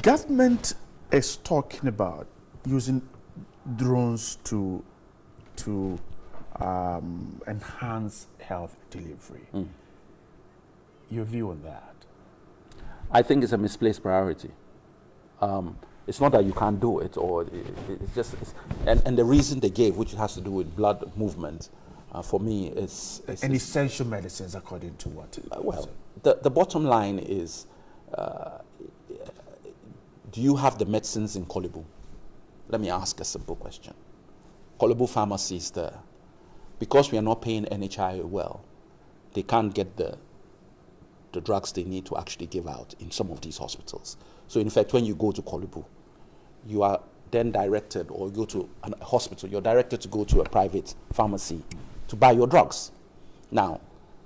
Government is talking about using drones to enhance health delivery. Your view on that? I think it's a misplaced priority. It's not that you can't do it, or it's just, and the reason they gave, which has to do with blood movement, for me is essential medicines, according to what? Well, the bottom line is, do you have the medicines in Kolibu? Let me ask a simple question. Kolibu pharmacy is there. Because we are not paying NHI well, they can't get the drugs they need to actually give out in some of these hospitals. So in fact, when you go to Kolibu, you are then directed, or go to a hospital, you're directed to go to a private pharmacy to buy your drugs. Now,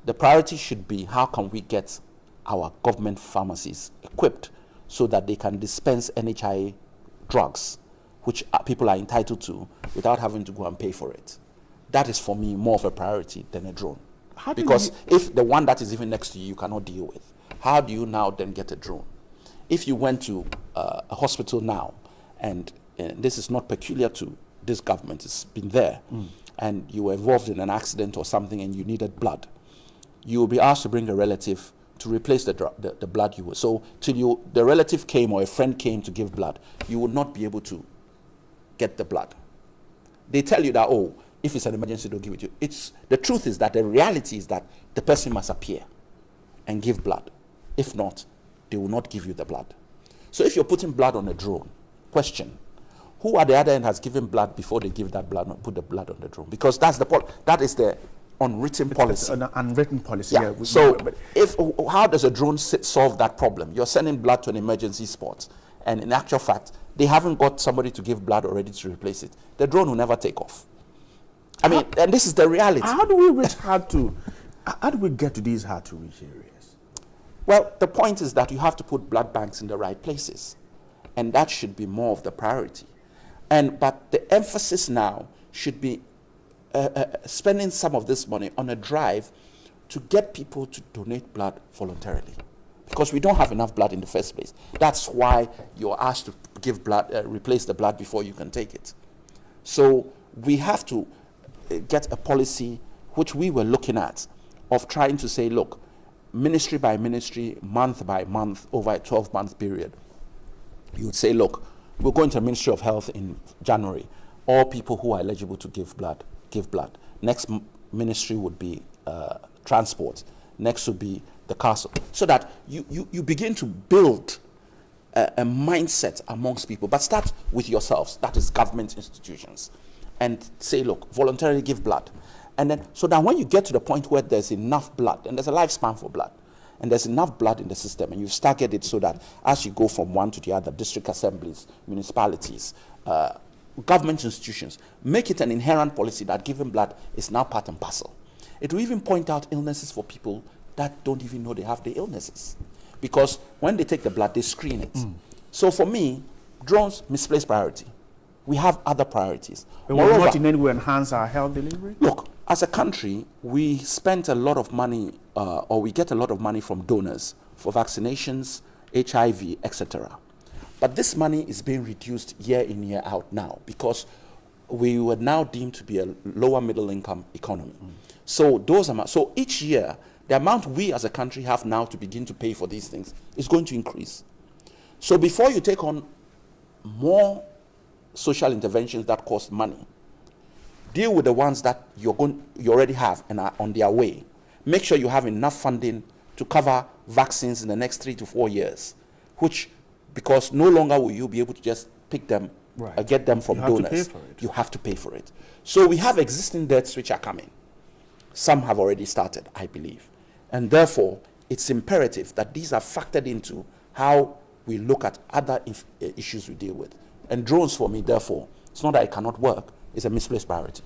the priority should be, how can we get our government pharmacies equipped so that they can dispense NHI drugs, which people are entitled to, without having to go and pay for it. That is, for me, more of a priority than a drone. Because if the one that is even next to you cannot deal with, how do you now then get a drone? If you went to a hospital now, and this is not peculiar to this government, it's been there, and you were involved in an accident or something and you needed blood, you will be asked to bring a relative to replace the blood you were. So till the relative came or a friend came to give blood, you would not be able to get the blood. They tell you that, oh, if it's an emergency, they'll give it to you. The truth is that the reality is that the person must appear and give blood. If not, they will not give you the blood. So if you're putting blood on a drone, question, who at the other end has given blood before they give that blood, put the blood on the drone? Because that is the unwritten policy. An unwritten policy. Yeah. So how does a drone solve that problem? You're sending blood to an emergency spot, and in actual fact, they haven't got somebody to give blood already to replace it. The drone will never take off. I mean, and this is the reality. How do we get to these hard to reach areas? Well, the point is that you have to put blood banks in the right places, and that should be more of the priority. But the emphasis now should be spending some of this money on a drive to get people to donate blood voluntarily, because we don't have enough blood in the first place. That's why you're asked to give blood, replace the blood before you can take it. So we have to get a policy, which we were looking at, of trying to say, look, ministry by ministry, month by month, over a 12-month period, you would say, look, we're going to the Ministry of Health in January. All people who are eligible to give blood, give blood. Next ministry would be transport. Next would be the castle. So that you begin to build a mindset amongst people, but start with yourselves, that is government institutions, and say, look, voluntarily give blood. And then, so that when you get to the point where there's enough blood, and there's a lifespan for blood, and there's enough blood in the system, and you've staggered it so that as you go from one to the other, district assemblies, municipalities, government institutions, make it an inherent policy that giving blood is now part and parcel. It will even point out illnesses for people that don't even know they have the illnesses. Because when they take the blood, they screen it. So for me, drones, misplaced priority. We have other priorities. But will not in any way enhance our health delivery? Look, as a country, we spent a lot of money, or we get a lot of money from donors for vaccinations, HIV, etc. But this money is being reduced year in, year out now, because we were now deemed to be a lower middle income economy. So those amounts, so each year, the amount we as a country have now to begin to pay for these things is going to increase. So before you take on more social interventions that cost money, deal with the ones that you already have and are on their way. Make sure you have enough funding to cover vaccines in the next 3 to 4 years, which, because no longer will you be able to just pick them, get them from donors. You have to pay for it. So we have existing debts which are coming. Some have already started, I believe. And therefore, it's imperative that these are factored into how we look at other issues we deal with. And drones, for me, therefore, it's not that it cannot work, it's a misplaced priority.